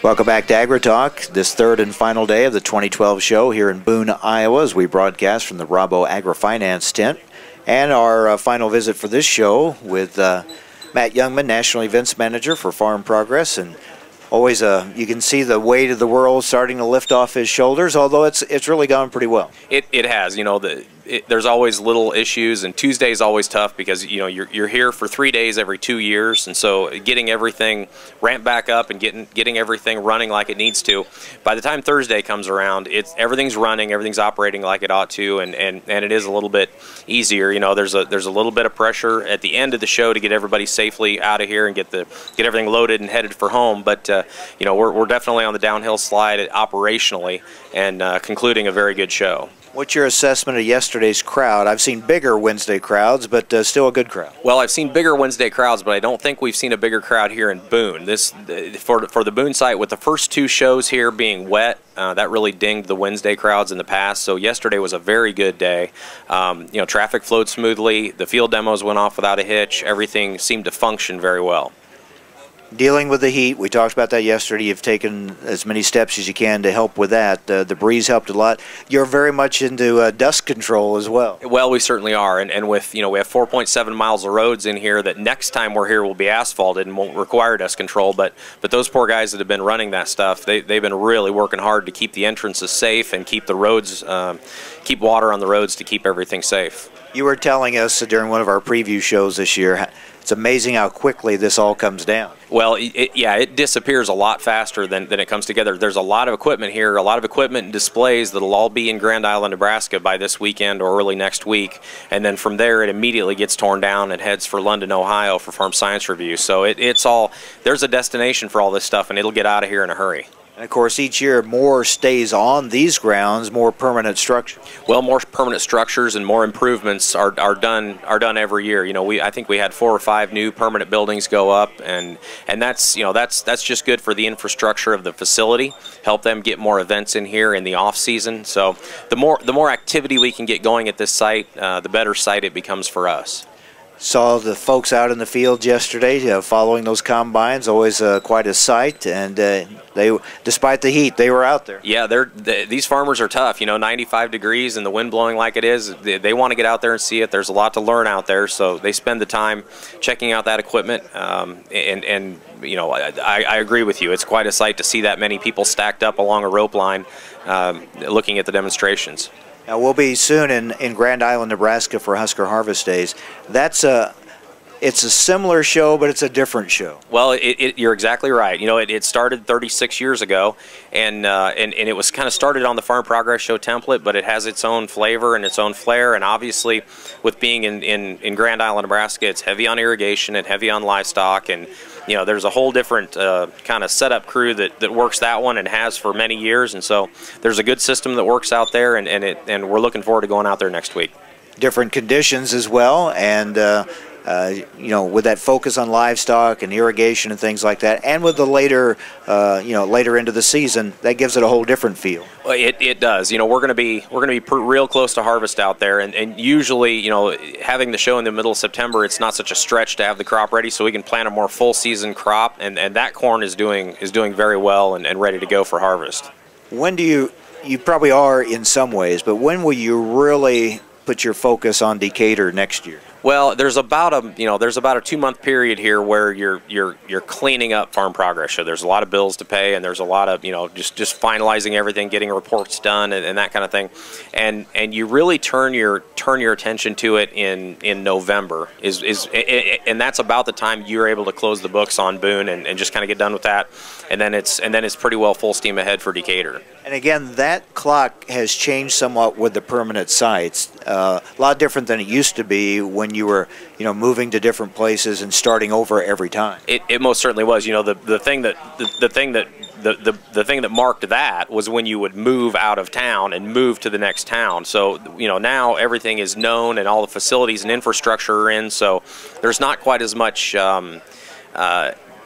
Welcome back to AgriTalk, this third and final day of the 2012 show here in Boone, Iowa, as we broadcast from the Rabo Agri-Finance tent. And our final visit for this show with Matt Jungmann, National Events Manager for Farm Progress. And always you can see the weight of the world starting to lift off his shoulders, although it's really gone pretty well. It has. You know, there's always little issues, and Tuesday's always tough because, you know, you're here for 3 days every 2 years, and so getting everything ramped back up and getting everything running like it needs to. By the time Thursday comes around, everything's running, everything's operating like it ought to, and it is a little bit easier. You know, there's a little bit of pressure at the end of the show to get everybody safely out of here and get everything loaded and headed for home. But you know, we're definitely on the downhill slide operationally, and concluding a very good show. What's your assessment of yesterday's crowd? I've seen bigger Wednesday crowds, but still a good crowd. Well, I've seen bigger Wednesday crowds, but I don't think we've seen a bigger crowd here in Boone. For the Boone site, with the first 2 shows here being wet, that really dinged the Wednesday crowds in the past. So yesterday was a very good day. You know, traffic flowed smoothly. The field demos went off without a hitch. Everything seemed to function very well. Dealing with the heat, we talked about that yesterday. You've taken as many steps as you can to help with that. The breeze helped a lot. You're very much into dust control as well. Well, we certainly are, and with, you know, we have 4.7 miles of roads in here that next time we're here will be asphalted and won't require dust control. But those poor guys that have been running that stuff, they've been really working hard to keep the entrances safe and keep the roads, keep water on the roads to keep everything safe. You were telling us during one of our preview shows this year, it's amazing how quickly this all comes down. Well, yeah, it disappears a lot faster than it comes together. There's a lot of equipment here, a lot of equipment and displays that'll all be in Grand Island, Nebraska by this weekend or early next week. And then from there, it immediately gets torn down and heads for London, Ohio for Farm Science Review. So it's all, there's a destination for all this stuff, and it'll get out of here in a hurry. And of course, each year more stays on these grounds, more permanent structures. Well, more permanent structures and more improvements are done every year. You know, I think we had 4 or 5 new permanent buildings go up, and that's, you know, that's just good for the infrastructure of the facility. Help them get more events in here in the off season. So the more activity we can get going at this site, the better site it becomes for us. Saw the folks out in the field yesterday following those combines, always quite a sight, and they, despite the heat, they were out there. Yeah, these farmers are tough. You know, 95 degrees and the wind blowing like it is, they want to get out there and see it. There's a lot to learn out there, so they spend the time checking out that equipment, and you know, I agree with you. It's quite a sight to see that many people stacked up along a rope line looking at the demonstrations. Now, we'll be soon in Grand Island, Nebraska for Husker Harvest Days. It's a similar show, but it's a different show. Well, you're exactly right. You know, it started 36 years ago, and it was kind of started on the Farm Progress Show template, but it has its own flavor and its own flair. And obviously, with being in Grand Island, Nebraska, it's heavy on irrigation and heavy on livestock, and you know, there's a whole different kind of setup crew that works that one and has for many years. And so there's a good system that works out there, and we're looking forward to going out there next week. Different conditions as well, and you know, with that focus on livestock and irrigation and things like that, and with the later, you know, later into the season, that gives it a whole different feel. Well, it does. You know, we're going to be real close to harvest out there, and usually, you know, having the show in the middle of September, it's not such a stretch to have the crop ready, so we can plant a more full season crop, and that corn is doing very well and ready to go for harvest. When do you probably are in some ways, but when will you really put your focus on Decatur next year? Well, there's about a 2-month period here where you're cleaning up Farm Progress Show. There's a lot of bills to pay, and there's a lot of, you know, just finalizing everything, getting reports done, and that kind of thing. And you really turn your attention to it in November and that's about the time you're able to close the books on Boone and just kind of get done with that. And then it's pretty well full steam ahead for Decatur. And again, that clock has changed somewhat with the permanent sites. A lot different than it used to be when you were, you know, moving to different places and starting over every time. It most certainly was. You know, the thing that marked that was when you would move out of town and move to the next town. So, you know, now everything is known and all the facilities and infrastructure are in. So there's not quite as much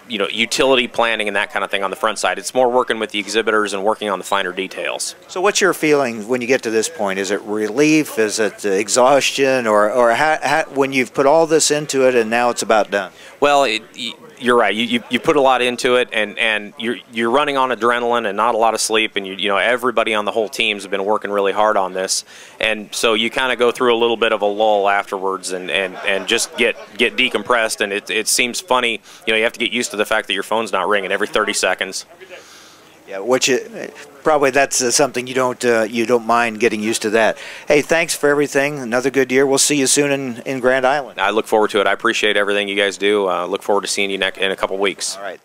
you know, utility planning and that kind of thing on the front side. It's more working with the exhibitors and working on the finer details. So what's your feeling when you get to this point? Is it relief? Is it exhaustion? Or how, when you've put all this into it and now it's about done? Well, You're right. You put a lot into it, and you're running on adrenaline and not a lot of sleep, and you know everybody on the whole team's been working really hard on this, and so you kind of go through a little bit of a lull afterwards, and just get decompressed, and it seems funny. You know, you have to get used to the fact that your phone's not ringing every 30 seconds. Yeah, which probably that's something you don't mind getting used to that. Hey, thanks for everything. Another good year. We'll see you soon in Grand Island. I look forward to it. I appreciate everything you guys do. Look forward to seeing you in a couple weeks. All right.